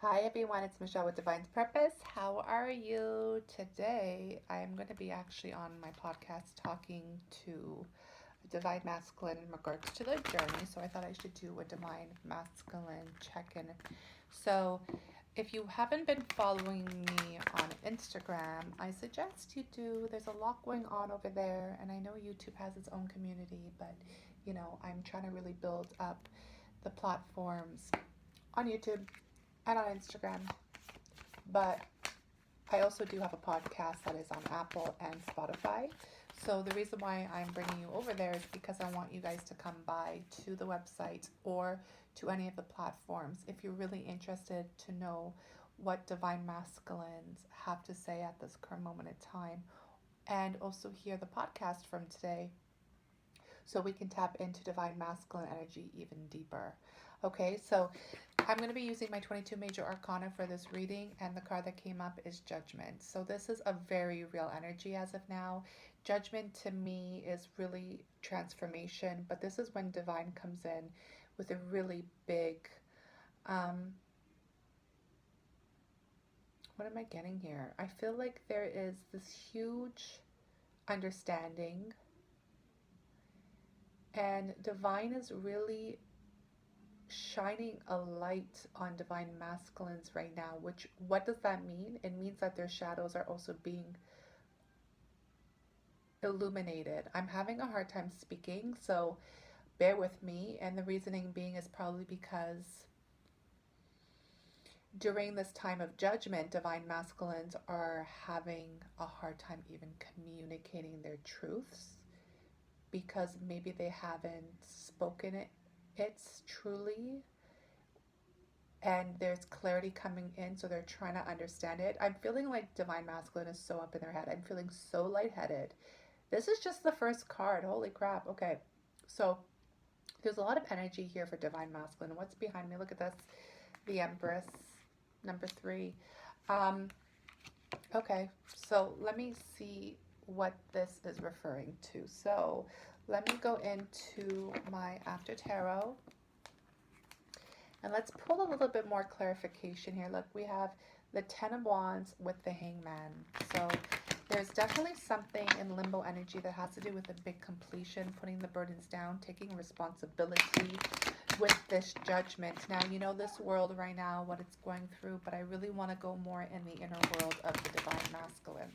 Hi everyone, it's Michelle with Divine's Purpose. How are you today? I'm going to be actually on my podcast talking to Divine Masculine in regards to the journey. So I thought I should do a Divine Masculine check-in. So if you haven't been following me on Instagram, I suggest you do. There's a lot going on over there, and I know YouTube has its own community, but I'm trying to really build up the platforms on YouTube and on Instagram. But I also do have a podcast that is on Apple and Spotify. So the reason why I'm bringing you over there is because I want you guys to come by to the website or to any of the platforms if you're really interested to know what Divine Masculines have to say at this current moment in time, and also hear the podcast from today so we can tap into Divine Masculine energy even deeper. Okay, so I'm going to be using my 22 major arcana for this reading, and the card that came up is Judgment. So this is a very real energy as of now. Judgment to me is really transformation, but this is when Divine comes in with a really big, what am I getting here? I feel like there is this huge understanding, and Divine is really shining a light on Divine Masculines right now. Which, what does that mean? It means that their shadows are also being illuminated. I'm having a hard time speaking, so bear with me. And the reasoning being is probably because during this time of judgment, Divine Masculines are having a hard time even communicating their truths because maybe they haven't spoken it's truly, and there's clarity coming in, so they're trying to understand it. I'm feeling like Divine Masculine is so up in their head. I'm feeling so lightheaded. This is just the first card. Holy crap. Okay, so there's a lot of energy here for Divine Masculine. What's behind me? Look at this. The Empress, number 3. Okay, so let me see what this is referring to. So let me go into my After Tarot. And let's pull a little bit more clarification here. Look, we have the Ten of Wands with the Hangman. So there's definitely something in limbo energy that has to do with a big completion, putting the burdens down, taking responsibility with this judgment. Now, you know this world right now, what it's going through, but I really want to go more in the inner world of the Divine Masculine.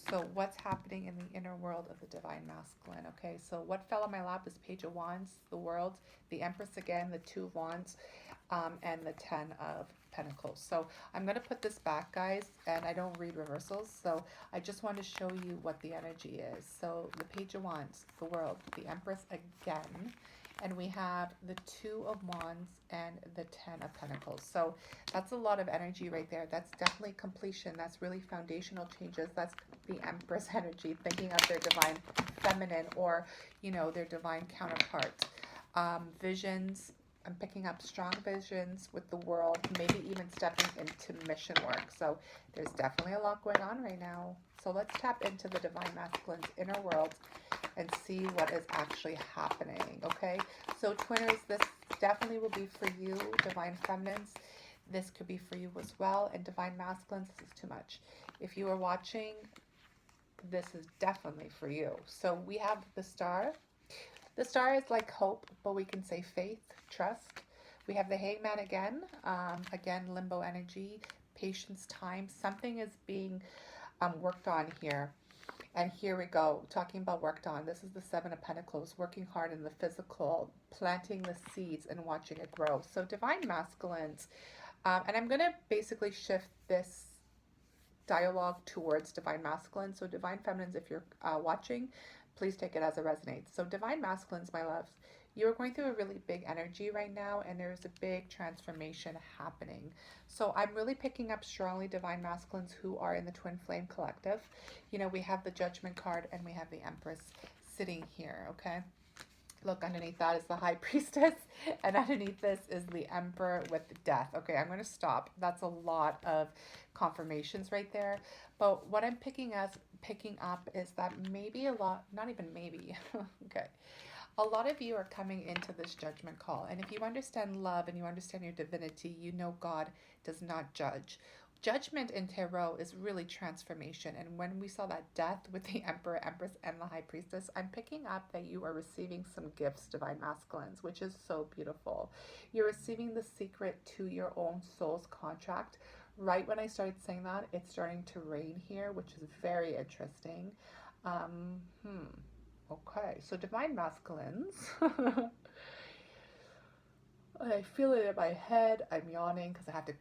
So what's happening in the inner world of the Divine Masculine? Okay, so what fell on my lap is Page of Wands, the World, the Empress again, the Two of Wands, and the 10 of Pentacles. So I'm going to put this back, guys, and I don't read reversals, so I just want to show you what the energy is. So the Page of Wands, the World, the Empress again, and we have the Two of Wands and the 10 of Pentacles. So that's a lot of energy right there. That's definitely completion. That's really foundational changes. That's the Empress energy, thinking of their divine feminine or, their divine counterpart. Visions. I'm picking up strong visions with the world, maybe even stepping into mission work. So there's definitely a lot going on right now. So let's tap into the Divine Masculine's inner world and see what is actually happening, okay? So Twinners, this definitely will be for you. Divine Feminines, this could be for you as well. And Divine Masculines, this is too much. If you are watching, this is definitely for you. So we have the Star. The Star is like hope, but we can say faith, trust. We have the Hangman again. Again, limbo energy, patience, time. Something is being worked on here. And here we go, talking about worked on. This is the Seven of Pentacles, working hard in the physical, planting the seeds and watching it grow. So Divine Masculines. And I'm going to basically shift this dialogue towards Divine Masculine. So Divine Feminines, if you're watching, please take it as it resonates. So Divine Masculines, my loves, you're going through a really big energy right now, and there's a big transformation happening. So I'm really picking up strongly Divine Masculines who are in the Twin Flame Collective. We have the Judgment card and we have the Empress sitting here, okay? Look, underneath that is the High Priestess, and underneath this is the Emperor with Death. Okay, I'm going to stop. That's a lot of confirmations right there. But what I'm picking up is that maybe a lot, not even maybe, okay, A lot of you are coming into this judgment call. And if you understand love and you understand your divinity, you know God does not judge. Judgment in tarot is really transformation. And when we saw that death with the Emperor, Empress, and the High Priestess, I'm picking up that you are receiving some gifts, Divine Masculines, which is so beautiful. You're receiving the secret to your own soul's contract. Right when I started saying that, it's starting to rain here, which is very interesting. Okay, so Divine Masculines. I feel it in my head. I'm yawning because I have to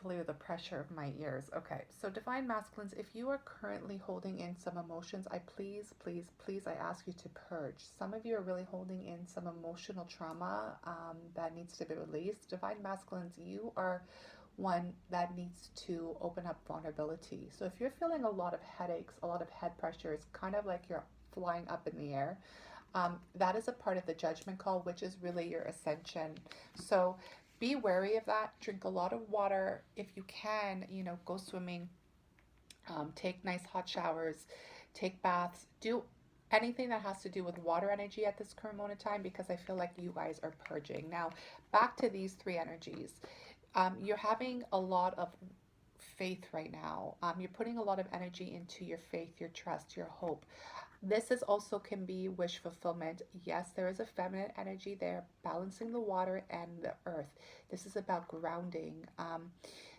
clear the pressure of my ears. Okay, so Divine Masculines, if you are currently holding in some emotions, I please, I ask you to purge. Some of you are really holding in some emotional trauma that needs to be released. Divine Masculines, you are one that needs to open up vulnerability. So if you're feeling a lot of headaches, a lot of head pressure, it's kind of like you're flying up in the air. That is a part of the judgment call, which is really your ascension. So be wary of that. Drink a lot of water. If you can, go swimming, take nice hot showers, take baths, do anything that has to do with water energy at this current moment in time, because I feel like you guys are purging. Now, back to these three energies. You're having a lot of faith right now. You're putting a lot of energy into your faith, your trust, your hope. This is also can be wish fulfillment. Yes, there is a feminine energy there, balancing the water and the earth. This is about grounding.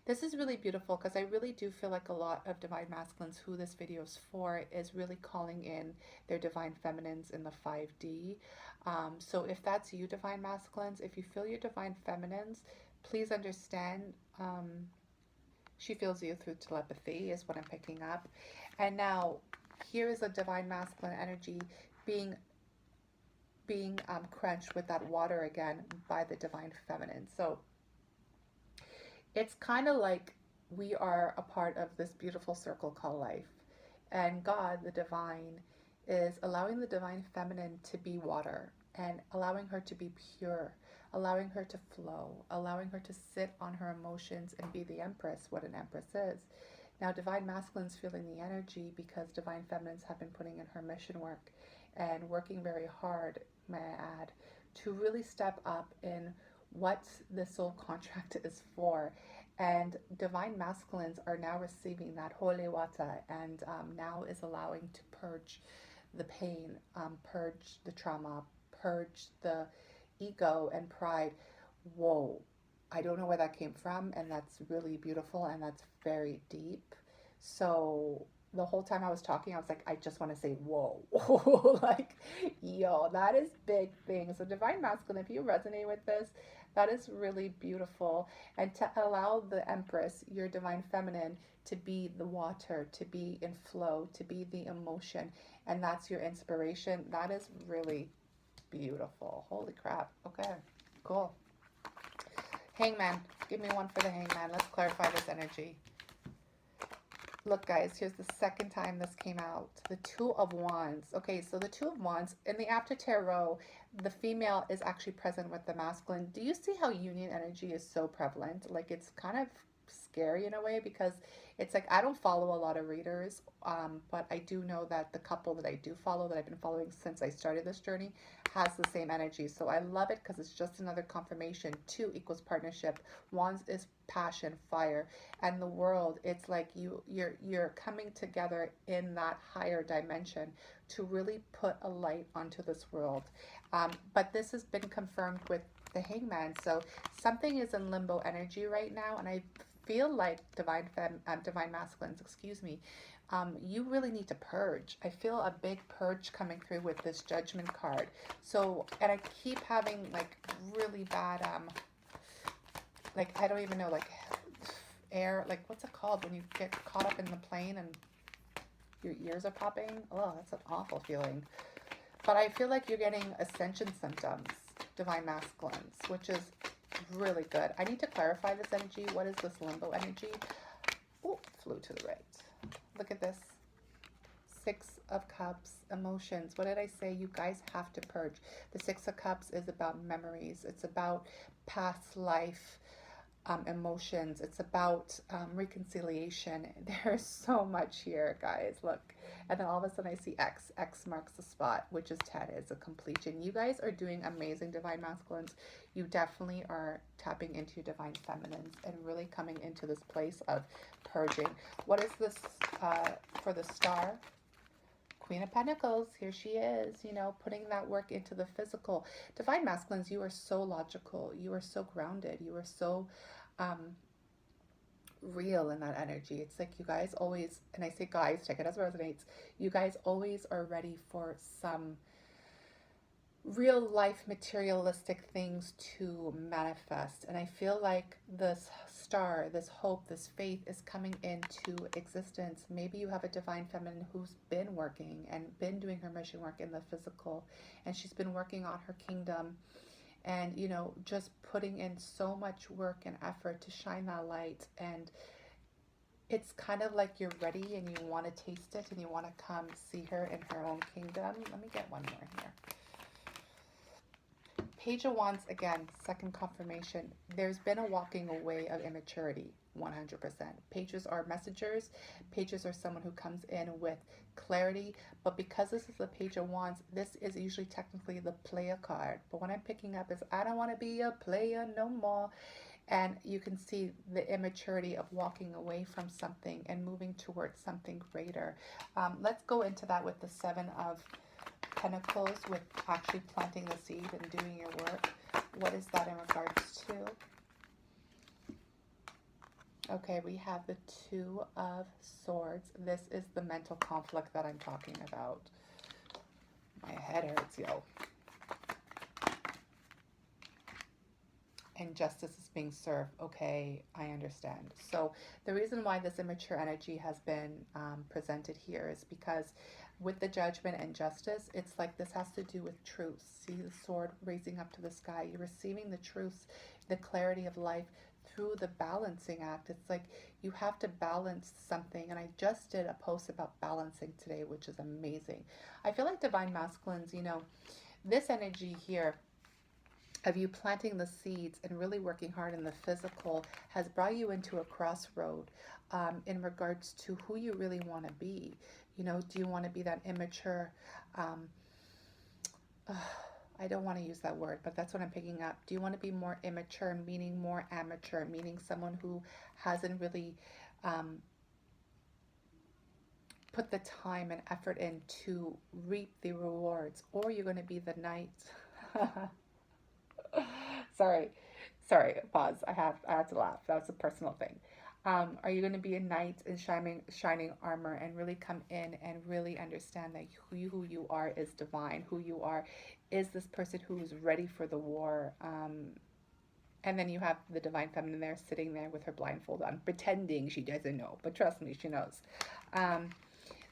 This is really beautiful because I really do feel like a lot of Divine Masculines, who this video is for, is really calling in their Divine Feminines in the 5D. So if that's you, Divine Masculines, if you feel your Divine Feminines, please understand she feels you through telepathy is what I'm picking up. And now here is a Divine Masculine energy being quenched with that water again by the Divine Feminine. So it's kind of like we are a part of this beautiful circle called life. And God, the Divine, is allowing the Divine Feminine to be water and allowing her to be pure, allowing her to flow, allowing her to sit on her emotions and be the Empress, what an Empress is. Now, Divine Masculine's feeling the energy because Divine Feminines have been putting in her mission work and working very hard, may I add, to really step up in what the soul contract is for. And Divine Masculines are now receiving that holy water and now is allowing to purge the pain, purge the trauma, purge the ego and pride. Whoa. I don't know where that came from, and that's really beautiful and that's very deep. So the whole time I was talking, I was like, I just want to say, whoa, like, yo, that is big thing. So Divine Masculine, if you resonate with this, that is really beautiful. And to allow the Empress, your Divine Feminine, to be the water, to be in flow, to be the emotion, and that's your inspiration, that is really beautiful. Holy crap. Okay, cool. Hangman, give me one for the Hangman. Let's clarify this energy. Look, guys, here's the second time this came out. The Two of Wands. Okay, so the Two of Wands, in the After Tarot, the female is actually present with the masculine. Do you see how union energy is so prevalent? Like, it's kind of scary in a way because it's like I don't follow a lot of readers, but I do know that the couple that I do follow, that I've been following since I started this journey, has the same energy. So I love it because it's just another confirmation. Two equals partnership. Wands is passion, fire, and the world. It's like you're coming together in that higher dimension to really put a light onto this world. But this has been confirmed with the Hangman. So something is in limbo energy right now, and I feel like Divine Masculines, excuse me, you really need to purge. I feel a big purge coming through with this Judgment card. So, and I keep having like really bad, like, I don't even know, like air, like what's it called when you get caught up in the plane and your ears are popping? Oh, that's an awful feeling. But I feel like you're getting ascension symptoms, Divine Masculines, which is really good. I need to clarify this energy. What is this limbo energy? Oh, flew to the right. Look at this. Six of Cups, emotions. What did I say? You guys have to purge. The Six of Cups is about memories. It's about past life. emotions. It's about reconciliation. There's so much here, guys. Look. And then all of a sudden I see X. X marks the spot, which is 10. It's a completion. You guys are doing amazing, divine masculines. You definitely are tapping into your divine feminines and really coming into this place of purging. What is this for the star? Queen of Pentacles, here she is, you know, putting that work into the physical. Divine masculines, you are so logical. You are so grounded. You are so real in that energy. It's like you guys always, and I say guys, check it as it resonates, you guys always are ready for some real life materialistic things to manifest. And I feel like this star, this hope, this faith is coming into existence. Maybe you have a divine feminine who's been working and been doing her mission work in the physical, and she's been working on her kingdom and, you know, just putting in so much work and effort to shine that light. And it's kind of like you're ready and you want to taste it and you want to come see her in her own kingdom. Let me get one more here. Page of Wands, again, second confirmation. There's been a walking away of immaturity, 100%. Pages are messengers. Pages are someone who comes in with clarity. But because this is the Page of Wands, this is usually technically the player card. But what I'm picking up is, I don't want to be a player no more. And you can see the immaturity of walking away from something and moving towards something greater. Let's go into that with the Seven of Pentacles, with actually planting the seed and doing your work. What is that in regards to? Okay, we have the Two of Swords. This is the mental conflict that I'm talking about. My head hurts, yo. And justice is being served. Okay, I understand. So the reason why this immature energy has been presented here is because with the Judgment and justice, it's like this has to do with truth. See the sword raising up to the sky. You're receiving the truth, the clarity of life through the balancing act. It's like you have to balance something. And I just did a post about balancing today, which is amazing. I feel like divine masculines, you know, this energy here of you planting the seeds and really working hard in the physical has brought you into a crossroad in regards to who you really want to be. You know, do you want to be that immature, I don't want to use that word, but that's what I'm picking up. Do you want to be more immature, meaning more amateur, meaning someone who hasn't really put the time and effort in to reap the rewards? Or you're going to be the knight. Sorry, pause. I had to laugh. That was a personal thing. Are you going to be a knight in shining armor and really come in and really understand that who you are is divine? Who you are is this person who is ready for the war. And then you have the divine feminine there sitting there with her blindfold on, pretending she doesn't know. But trust me, she knows.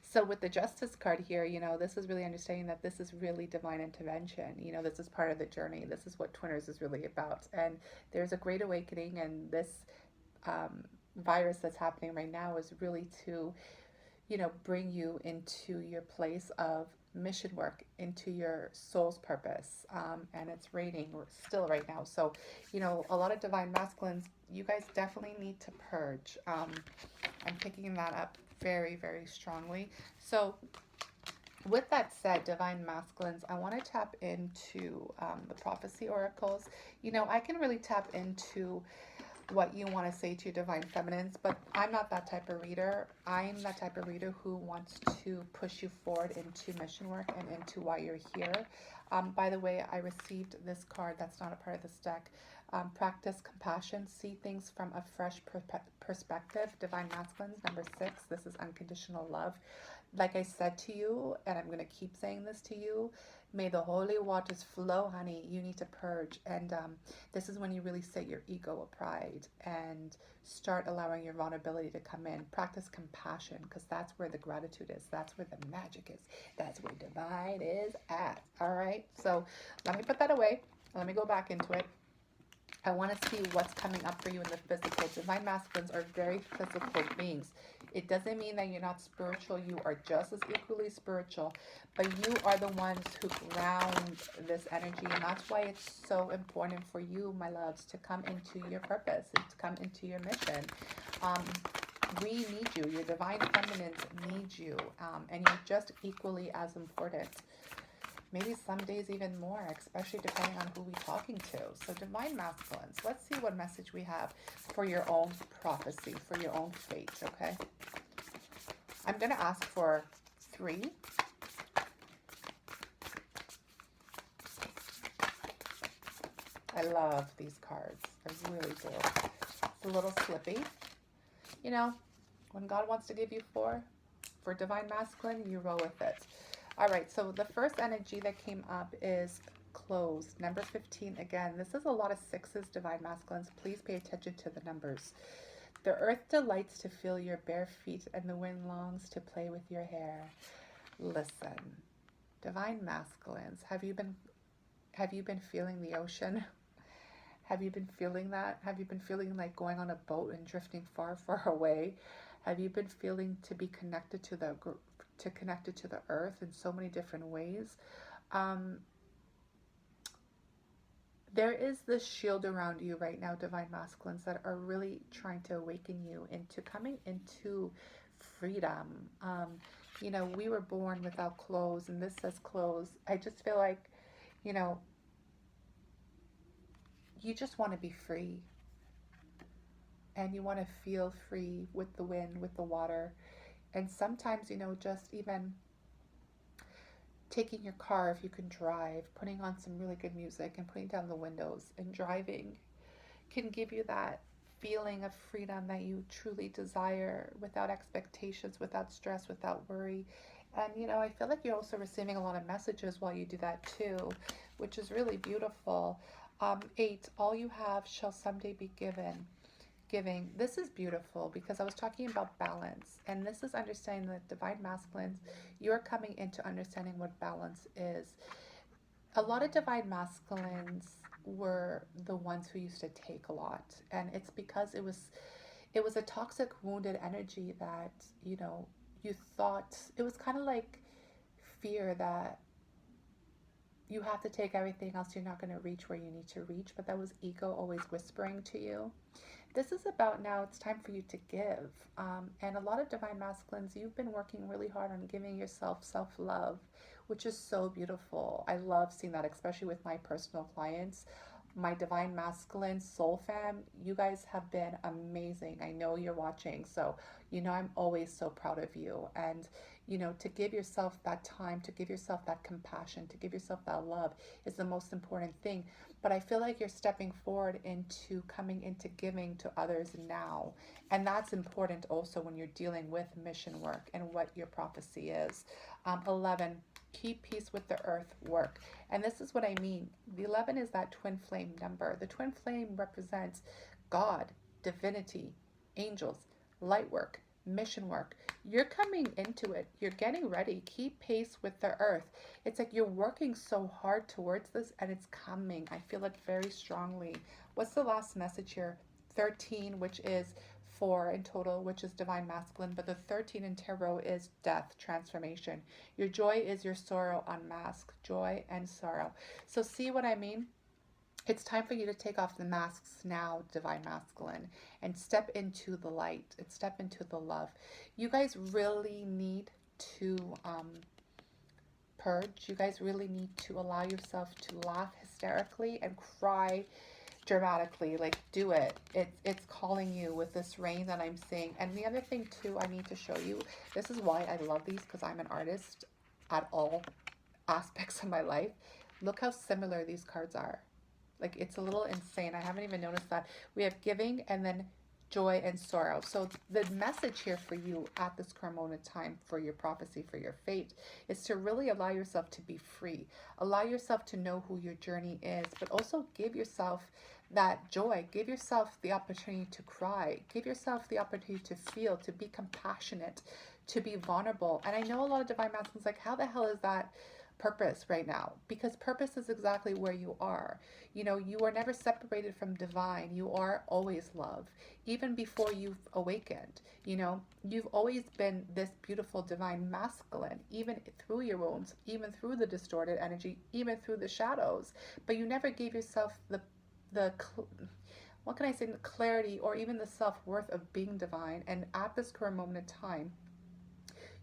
So with the Justice card here, you know, this is really understanding that this is really divine intervention. You know, this is part of the journey. This is what Twinners is really about. And there's a great awakening, and this virus that's happening right now is really to, you know, bring you into your place of mission work, into your soul's purpose. And it's raining still right now. So, you know, a lot of divine masculines, you guys definitely need to purge. I'm picking that up very, very strongly. So with that said, divine masculines, I want to tap into the prophecy oracles. You know, I can really tap into what you want to say to your divine feminines, but I'm not that type of reader. I'm that type of reader who wants to push you forward into mission work and into why you're here. By the way, I received this card that's not a part of this deck. Practice compassion, see things from a fresh perspective. Divine masculines, number 6. This is unconditional love. Like I said to you, and I'm going to keep saying this to you, may the holy waters flow, honey. You need to purge. And this is when you really set your ego aside and start allowing your vulnerability to come in. Practice compassion, because that's where the gratitude is. That's where the magic is. That's where divine is at. All right? So let me put that away. Let me go back into it. I want to see what's coming up for you in the physical. Divine masculines are very physical beings. It doesn't mean that you're not spiritual. You are just as equally spiritual, but you are the ones who ground this energy. And that's why it's so important for you, my loves, to come into your purpose and to come into your mission. We need you. Your divine feminines need you. And you're just equally as important. Maybe some days even more, especially depending on who we're talking to. So divine masculines, let's see what message we have for your own prophecy, for your own fate, okay? I'm going to ask for 3. I love these cards. I really do. It's a little slippy. You know, when God wants to give you 4 for divine masculine, you roll with it. All right, so the first energy that came up is closed. Number 15, again, this is a lot of 6s, divine masculines. Please pay attention to the numbers. The earth delights to feel your bare feet, and the wind longs to play with your hair. Listen, divine masculines, have you been feeling the ocean? Have you been feeling that? Have you been feeling like going on a boat and drifting far, far away? Have you been feeling to be connected to the earth in so many different ways? There is this shield around you right now, divine masculines, that are really trying to awaken you into coming into freedom. You know, we were born without clothes, and this says clothes. I just feel like, you know, you just want to be free. And you want to feel free with the wind, with the water. And sometimes, you know, just even taking your car, if you can drive, putting on some really good music and putting down the windows and driving can give you that feeling of freedom that you truly desire, without expectations, without stress, without worry. And, you know, I feel like you're also receiving a lot of messages while you do that too, which is really beautiful. 8, all you have shall someday be given. Giving. This is beautiful because I was talking about balance, and this is understanding that divine masculines, you're coming into understanding what balance is. A lot of divine masculines were the ones who used to take a lot, and it's because it was a toxic, wounded energy that, you know, you thought it was kind of like fear that you have to take everything else, you're not going to reach where you need to reach, but that was ego always whispering to you. This is about now, it's time for you to give. And a lot of divine masculines, you've been working really hard on giving yourself self-love, which is so beautiful. I love seeing that, especially with my personal clients. My divine masculine soul fam, you guys have been amazing. I know you're watching, so you know I'm always so proud of you. And you know, to give yourself that time, to give yourself that compassion, to give yourself that love is the most important thing. But I feel like you're stepping forward into coming into giving to others now. And that's important also when you're dealing with mission work and what your prophecy is. 11, keep peace with the earth work. And this is what I mean. The 11 is that twin flame number. The twin flame represents God, divinity, angels, light work, mission work. You're coming into it. You're getting ready. Keep pace with the earth. It's like you're working so hard towards this, and it's coming. I feel it very strongly. What's the last message here? 13, which is 4 in total, which is divine masculine, but the 13 in tarot is death, transformation. Your joy is your sorrow unmasked. Joy and sorrow. So see what I mean? It's time for you to take off the masks now, divine masculine, and step into the light and step into the love. You guys really need to purge. You guys really need to allow yourself to laugh hysterically and cry dramatically. Like, do it. It's calling you with this rain that I'm seeing. And the other thing too, I need to show you, this is why I love these, because I'm an artist at all aspects of my life. Look how similar these cards are. Like, it's a little insane. I haven't even noticed that. We have giving and then joy and sorrow. So the message here for you at this current moment in time, for your prophecy, for your fate, is to really allow yourself to be free. Allow yourself to know who your journey is, but also give yourself that joy. Give yourself the opportunity to cry. Give yourself the opportunity to feel, to be compassionate, to be vulnerable. And I know a lot of divine masculines like, how the hell is that purpose right now, because purpose is exactly where you are. You know, you are never separated from divine. You are always love, even before you've awakened. You know, you've always been this beautiful divine masculine, even through your wounds, even through the distorted energy, even through the shadows. But you never gave yourself the what can I say, the clarity or even the self-worth of being divine. And at this current moment in time,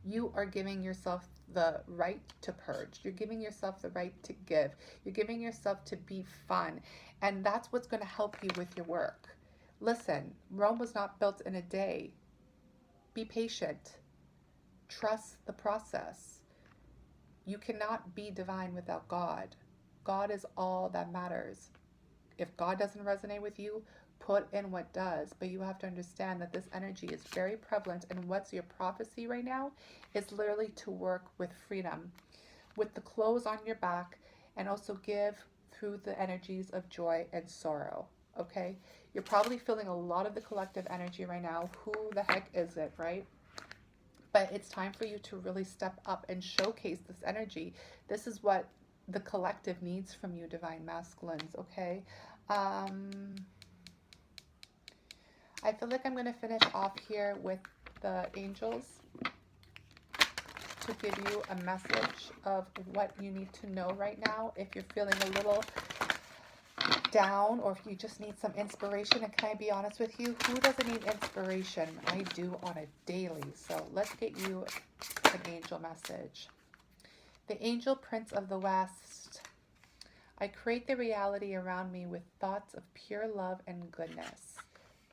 you are giving yourself the right to purge. You're giving yourself the right to give. You're giving yourself to be fun. And that's what's going to help you with your work. Listen, Rome was not built in a day. Be patient. Trust the process. You cannot be divine without God. God is all that matters. If God doesn't resonate with you, put in what does. But you have to understand that this energy is very prevalent, and what's your prophecy right now is literally to work with freedom, with the clothes on your back, and also give through the energies of joy and sorrow. Okay? You're probably feeling a lot of the collective energy right now. Who the heck is it, right? But it's time for you to really step up and showcase this energy. This is what the collective needs from you, divine masculines, okay? I feel like I'm going to finish off here with the angels to give you a message of what you need to know right now. If you're feeling a little down, or if you just need some inspiration, and can I be honest with you, who doesn't need inspiration? I do on a daily. So let's get you an angel message. The angel prince of the West. I create the reality around me with thoughts of pure love and goodness.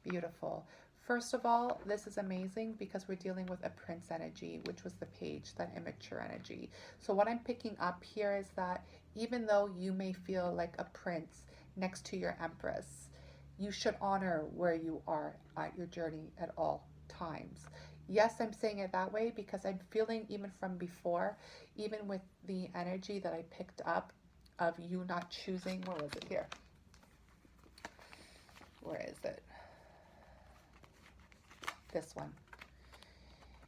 Beautiful. First of all, this is amazing because we're dealing with a prince energy, which was the page, that immature energy. So what I'm picking up here is that even though you may feel like a prince next to your empress, you should honor where you are at your journey at all times. Yes, I'm saying it that way because I'm feeling, even from before, even with the energy that I picked up of you not choosing, where was it here? Where is it? This one.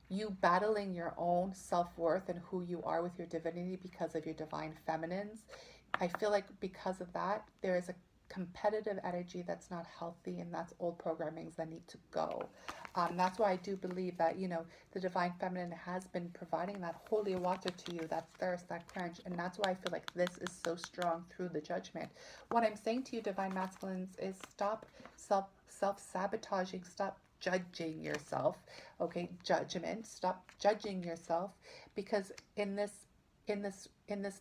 You battling your own self-worth and who you are with your divinity because of your divine feminines. I feel like because of that, there is a competitive energy that's not healthy, and that's old programmings that need to go. That's why I do believe that, you know, the divine feminine has been providing that holy water to you, that thirst, that quench, and that's why I feel like this is so strong through the judgment. What I'm saying to you, divine masculines, is stop self-sabotaging, stop judging yourself. Okay, judgment. Stop judging yourself, because in this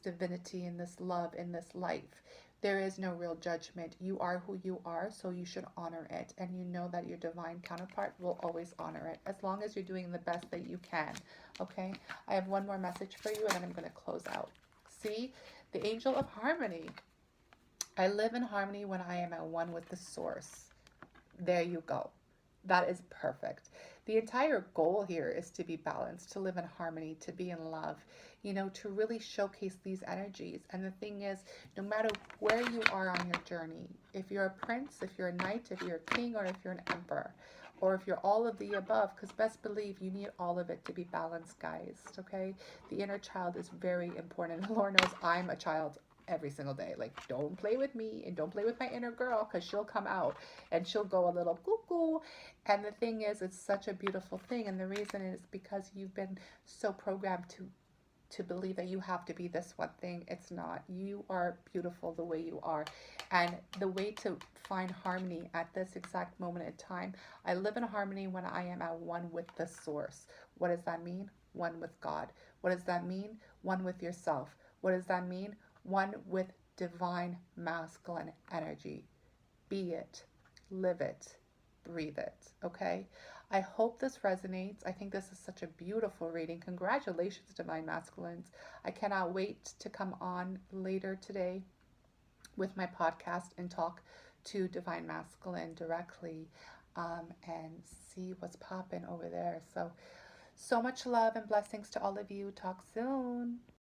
divinity, in this love, in this life, there is no real judgment. You are who you are, so you should honor it. And you know that your divine counterpart will always honor it, as long as you're doing the best that you can. Okay? I have one more message for you, and then I'm going to close out. See? The angel of harmony. I live in harmony when I am at one with the source. There you go. That is perfect. The entire goal here is to be balanced, to live in harmony, to be in love, you know, to really showcase these energies. And the thing is, no matter where you are on your journey, if you're a prince, if you're a knight, if you're a king, or if you're an emperor, or if you're all of the above, because best believe you need all of it to be balanced, guys, okay? The inner child is very important. Lord knows I'm a child every single day. Like, don't play with me and don't play with my inner girl, because she'll come out and she'll go a little cuckoo. And the thing is, it's such a beautiful thing, and the reason is because you've been so programmed to believe that you have to be this one thing. It's not. You are beautiful the way you are. And the way to find harmony at this exact moment in time, I live in harmony when I am at one with the source. What does that mean? One with God. What does that mean? One with yourself. What does that mean? One with divine masculine energy. Be it, live it, breathe it, okay? I hope this resonates. I think this is such a beautiful reading. Congratulations, divine masculines. I cannot wait to come on later today with my podcast and talk to divine masculine directly, and see what's popping over there. So much love and blessings to all of you. Talk soon.